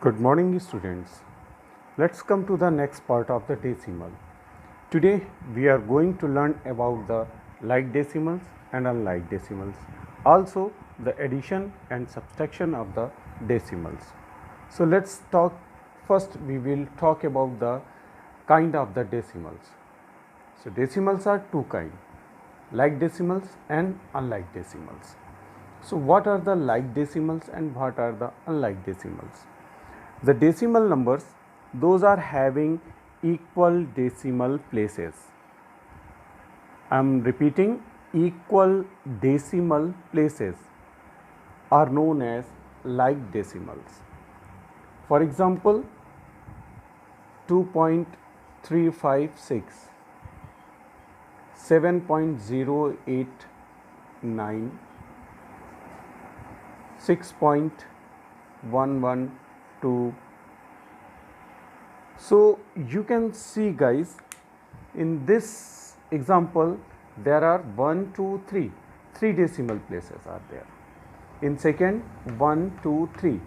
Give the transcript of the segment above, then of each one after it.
Good morning, students. Let's come to the next part of the decimal. Today we are going to learn about the like decimals and unlike decimals. Also the addition and subtraction of the decimals. So let's talk first we will talk about the kind of the decimals. So decimals are two kind, like decimals and unlike decimals. So what are the like decimals and what are the unlike decimals? The decimal numbers, those are having equal decimal places. I am repeating, equal decimal places are known as like decimals. For example, 2.356, 7.089, 6.112. So you can see, guys, in this example there are 1 2 3 three decimal places are there. In second, 1 2 3,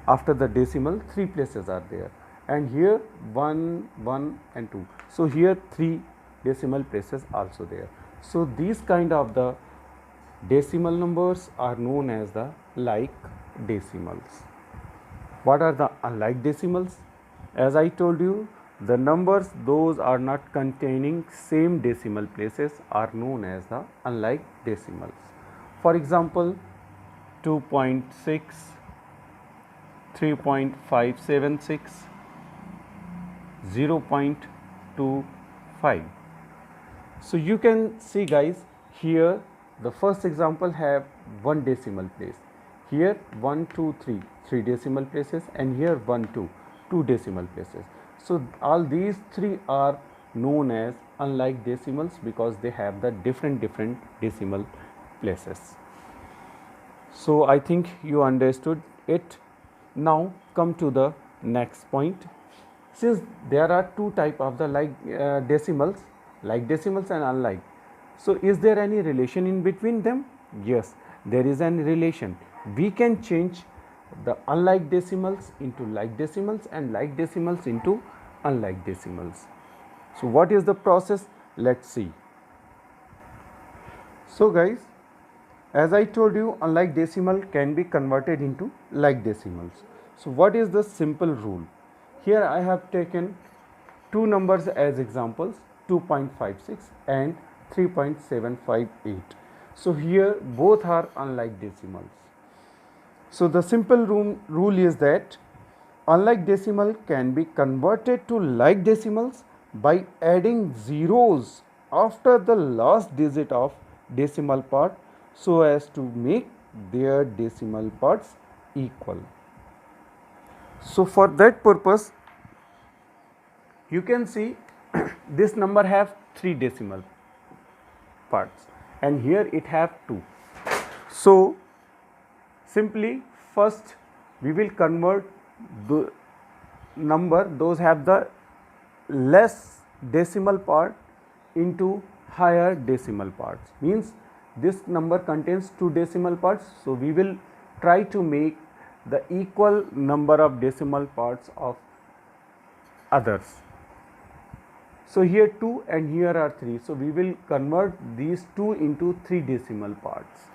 after the decimal 3 places are there, and here 1 1 and 2. So here 3 decimal places also there. So these kind of the decimal numbers are known as the like decimals. What are the unlike decimals? As I told you, the numbers those are not containing same decimal places are known as the unlike decimals. For example, 2.6, 3.576, 0.25. So you can see, guys, here the first example have one decimal place. Here 1 2 3 three decimal places, and here 1 2 two decimal places. So all these three are known as unlike decimals because they have the different decimal places. So I think you understood it. Now come to the next point. Since there are two type of the decimals, like decimals and unlike, so is there any relation in between them? Yes, there is an relation. We can change the unlike decimals into like decimals and like decimals into unlike decimals. So what is the process? Let's see. So guys, as I told you, unlike decimal can be converted into like decimals. So what is the simple rule? Here I have taken two numbers as examples, 2.56 and 3.758. So here both are unlike decimals. So the simple rule is that unlike decimal can be converted to like decimals by adding zeros after the last digit of decimal part so as to make their decimal parts equal. So for that purpose, you can see this number have 3 decimal parts and here it have 2. So simply first we will convert the number those have the less decimal part into higher decimal parts. Means this number contains 2 decimal parts, so we will try to make the equal number of decimal parts of others. So here 2 and here are 3, so we will convert these 2 into 3 decimal parts.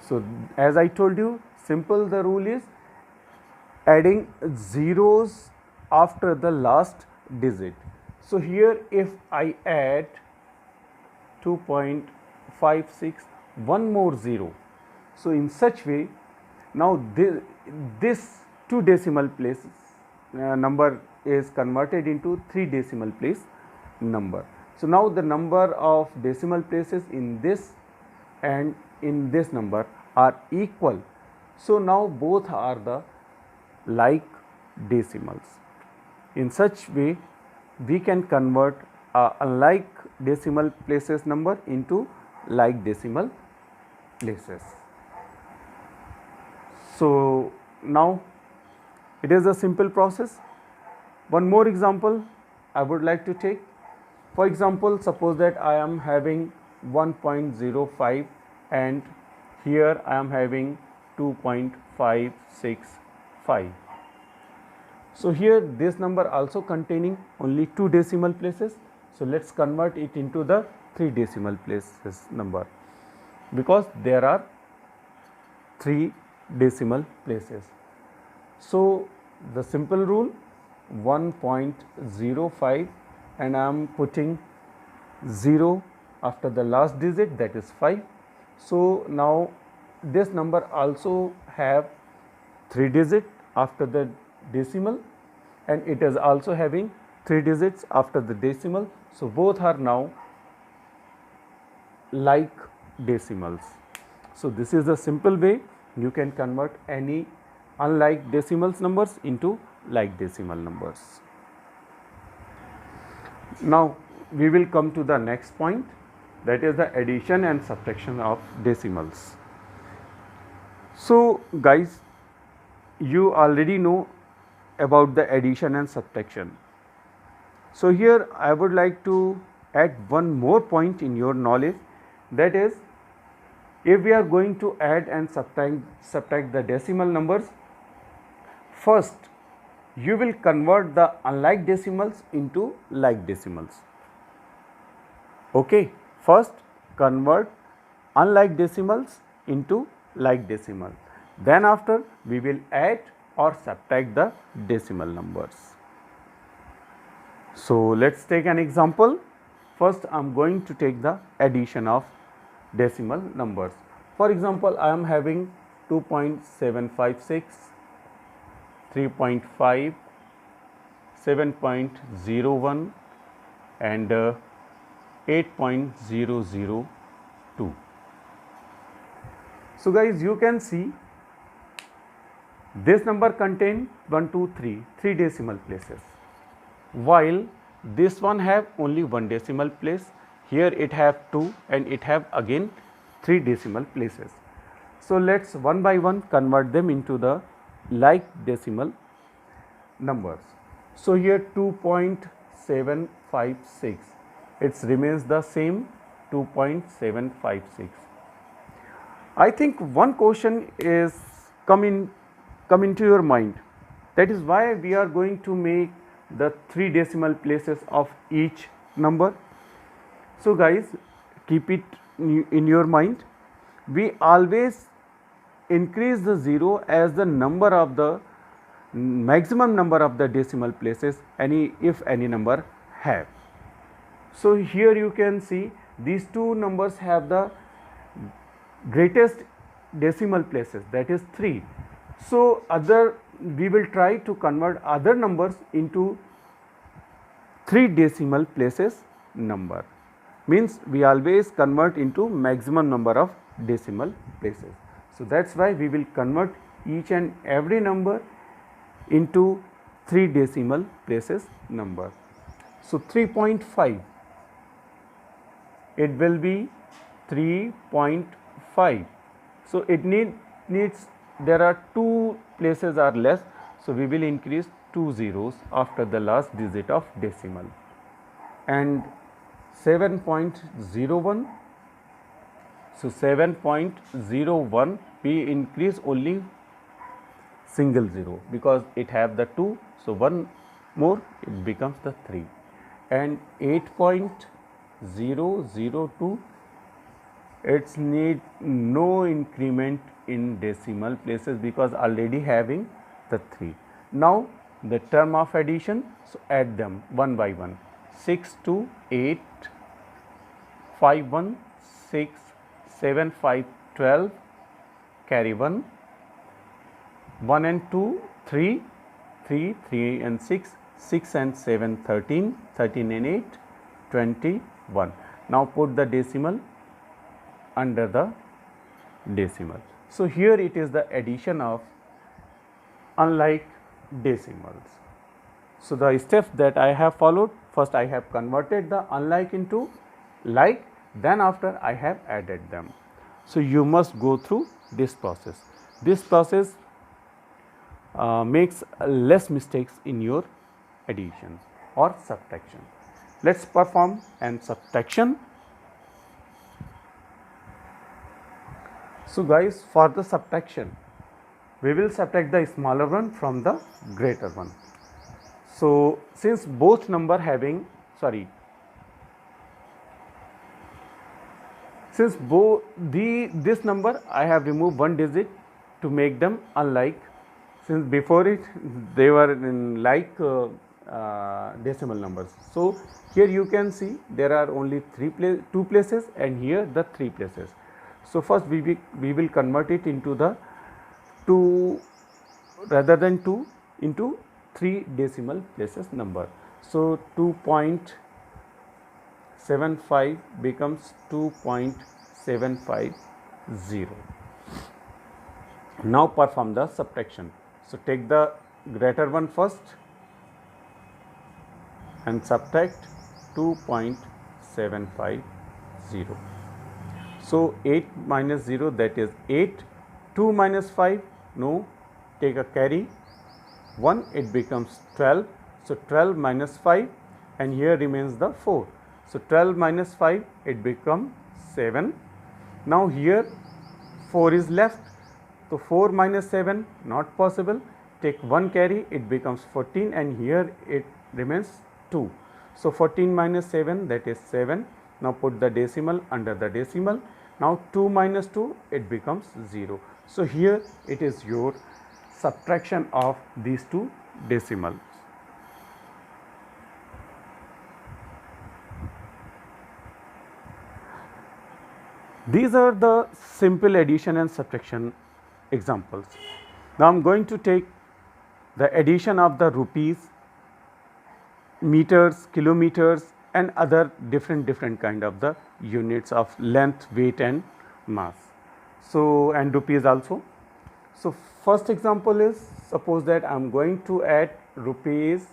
So as I told you, simple the rule is adding zeros after the last digit. So here if I add 2.56 one more 0, so in such way now this 2 decimal place number is converted into 3 decimal place number. So now the number of decimal places in this and in this number are equal. So now both are the like decimals. In such way we can convert unlike decimal places number into like decimal places. So now it is a simple process. One more example I would like to take. For example, suppose that I am having 1.05 and here I am having 2.565. So here this number also containing only 2 decimal places. So let's convert it into the 3 decimal places number, because there are 3 decimal places. So the simple rule 1.05, and I am putting 0 after the last digit, that is 5. So now this number also have 3 digit after the decimal, and it is also having 3 digits after the decimal. So both are now like decimals. So this is a simple way you can convert any unlike decimals numbers into like decimal numbers. Now we will come to the next point, that is the addition and subtraction of decimals. So guys, you already know about the addition and subtraction. So here I would like to add one more point in your knowledge, that is, if we are going to add and subtract the decimal numbers, first you will convert the unlike decimals into like decimals. Okay, first convert unlike decimals into like decimal, then after we will add or subtract the decimal numbers. So let's take an example. First I am going to take the addition of decimal numbers. For example, I am having 2.756, 3.5, 7.01 and 8.002. So guys, you can see this number contain 1, 2, 3 decimal places, while this one have only 1 decimal place. Here it have 2 and it have again 3 decimal places. So let's one by one convert them into the like decimal numbers. So here 2.756, it remains the same, 2.756. I think one question is come into your mind, that is why we are going to make the 3 decimal places of each number. So guys, keep it in your mind, we always increase the 0 as the number of the maximum number of the decimal places if any number have. So here you can see these two numbers have the greatest decimal places, that is 3. So we will try to convert other numbers into 3 decimal places number, means we always convert into maximum number of decimal places. So that's why we will convert each and every number into 3 decimal places number. So 3.5, it will be 3.5. So it needs there are 2 places are less, so we will increase 2 zeros after the last digit of decimal. And 7.01, so 7.01 we increase only single 0 because it have the 2, so one more it becomes the 3. And 8.002, it's need no increment in decimal places because already having the 3. Now the term of addition, so add them one by one. 6 to 8, 5 1 6, 7 5 12, carry 1, 1 and 2 3, 3 3 and 6, 6 and 7 13, 13 and 8 21. Now put the decimal under the decimal. So here it is the addition of unlike decimals. So the steps that I have followed, first I have converted the unlike into like, then after I have added them. So you must go through this process. This process makes less mistakes in your addition or subtraction. Let's perform an subtraction. So guys, for the subtraction, we will subtract the smaller one from the greater one. So since both number having, sorry, since both this number I have removed one digit to make them unlike, since before it they were in like decimal numbers. So here you can see there are only two places, and here the three places. So first we will convert it into the 2 rather than 2 into 3 decimal places number. So 2.75 becomes 2.750. Now perform the subtraction. So take the greater one first and subtract 2.750. So 8 minus 0, that is 8. 2 minus 5, no, take a carry 1, it becomes 12. So 12 minus 5, and here remains the 4. So 12 minus 5, it becomes 7. Now here 4 is left. So 4 minus 7, not possible. Take 1 carry, it becomes 14, and here it remains 2. So 14 minus 7, that is 7. Now put the decimal under the decimal. Now 2 minus 2, it becomes 0. So here it is your subtraction of these two decimals. These are the simple addition and subtraction examples. Now I am going to take the addition of the rupees, meters, kilometers, and other different kind of the units of length, weight, and mass. So and rupees also. So first example is, suppose that I am going to add rupees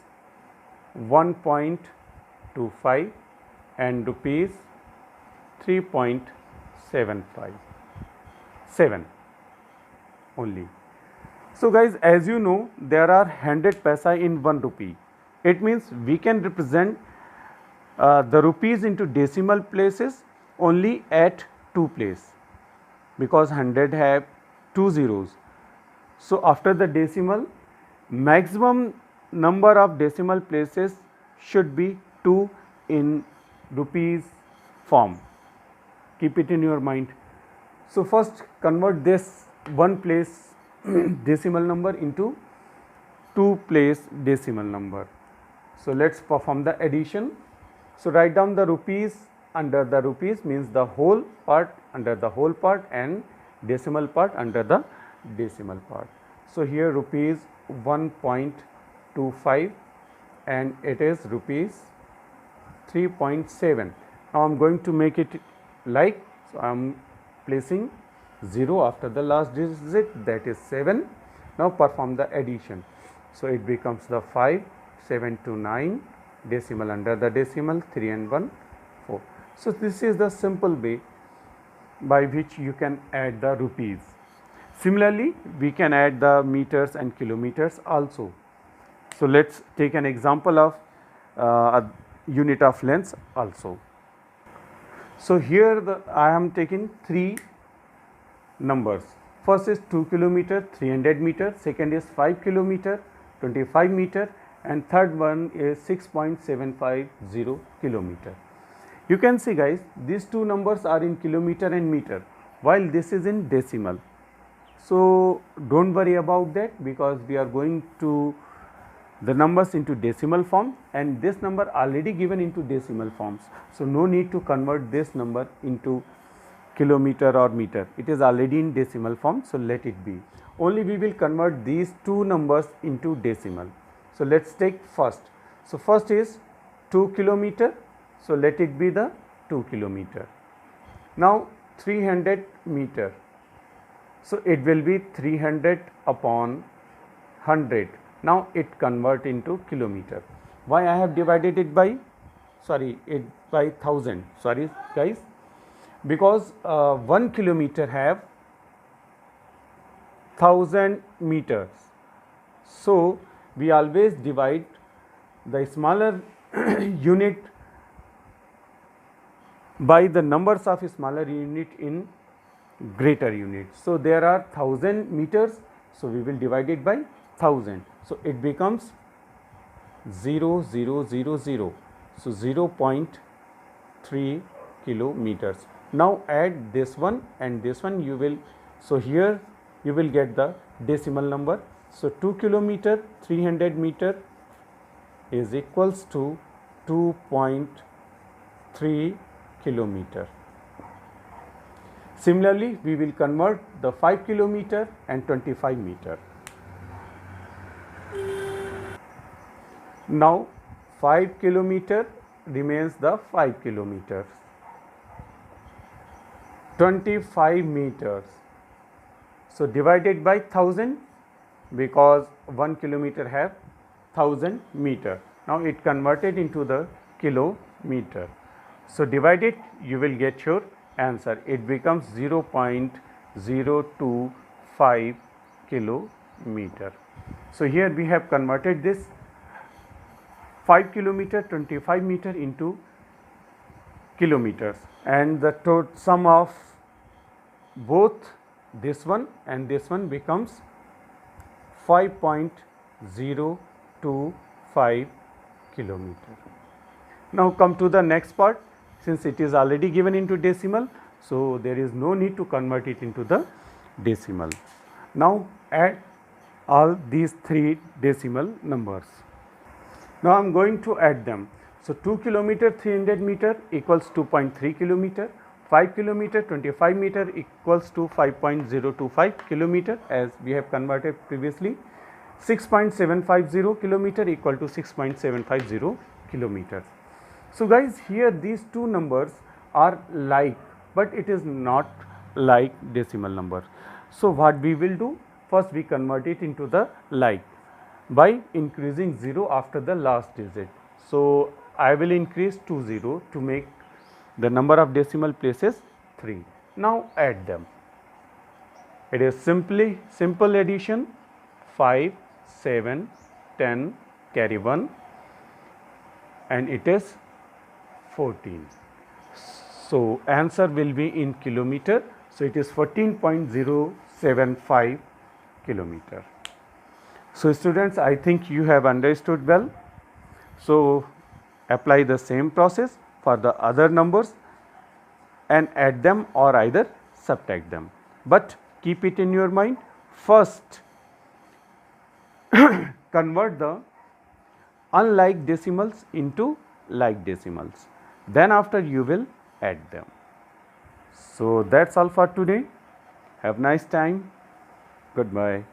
1.25 and rupees 3.757 only. So guys, as you know, there are 100 paisa in 1 rupee. It means we can represent the rupees into decimal places only at 2 places, because 100 have 2 zeros. So after the decimal, maximum number of decimal places should be 2 in rupees form. Keep it in your mind. So first convert this 1 place decimal number into 2 place decimal number. So let's perform the addition. So write down the rupees under the rupees, means the whole part under the whole part, and decimal part under the decimal part. So here rupees 1.25 and it is rupees 3.7. Now I am going to make it like, so I am placing 0 after the last digit, that is 7. Now perform the addition. So it becomes the 5, 7 to 9, decimal under the decimal, 3 and 1, 4. So this is the simple way by which you can add the rupees. Similarly, we can add the meters and kilometers also. So let's take an example of a unit of length also. So here I am taking 3 numbers. First is 2 kilometer, 300 meter, second is 5 kilometer, 25 meter, and third one is 6.750 kilometer. You can see guys, these two numbers are in kilometer and meter, while this is in decimal. So don't worry about that, because we are going to the numbers into decimal form, and this number already given into decimal forms. So no need to convert this number into kilometer or meter. It is already in decimal form, so let it be. Only we will convert these two numbers into decimal. So let's take first. So first is 2 kilometer. So let it be the 2 kilometer. Now 300 meter. So it will be 300 upon 100. Now it convert into kilometer. Why I have divided it by, it by 1000. Sorry guys, because 1 kilometer have 1000 meters. So we always divide the smaller unit by the numbers of smaller unit in greater unit. So there are 1000 meters, so we will divide it by 1000. So it becomes 0.0000, so 0.3 kilometers. Now add this one and this one, you will, so here you will get the decimal number. So 2 kilometer 300 meter is equals to 2.3 kilometer. Similarly, we will convert the 5 kilometer and 25 meter. Now 5 kilometer remains the 5 kilometers. 25 meters. So divided by 1000, because 1 kilometer have 1000 meter. Now it converted into the kilometer. So divide it, you will get your answer. It becomes 0.025 kilometer. So here we have converted this 5 kilometer 25 meter into kilometers, and the total sum of both this one and this one becomes 5.025 kilometer. Now come to the next part. Since it is already given into decimal, so there is no need to convert it into the decimal. Now add all these three decimal numbers. Now I am going to add them. So 2 kilometer 300 meter equals 2.3 kilometer, 5 kilometer 25 meter equals to 5.025 kilometer, as we have converted previously. 6.750 kilometer equal to 6.750 kilometers. So guys, here these two numbers are like, but it is not like decimal number. So what we will do, first we convert it into the like by increasing 0 after the last digit. So I will increase 2 0 to make the number of decimal places 3. Now add them. It is simple addition. 5, 7, 10, carry 1, and it is 14. So answer will be in kilometer. So it is 14.075 kilometer. So students, I think you have understood well. So apply the same process for the other numbers and add them or either subtract them. But keep it in your mind, first convert the unlike decimals into like decimals. Then after you will add them. So that's all for today. Have a nice time. Goodbye.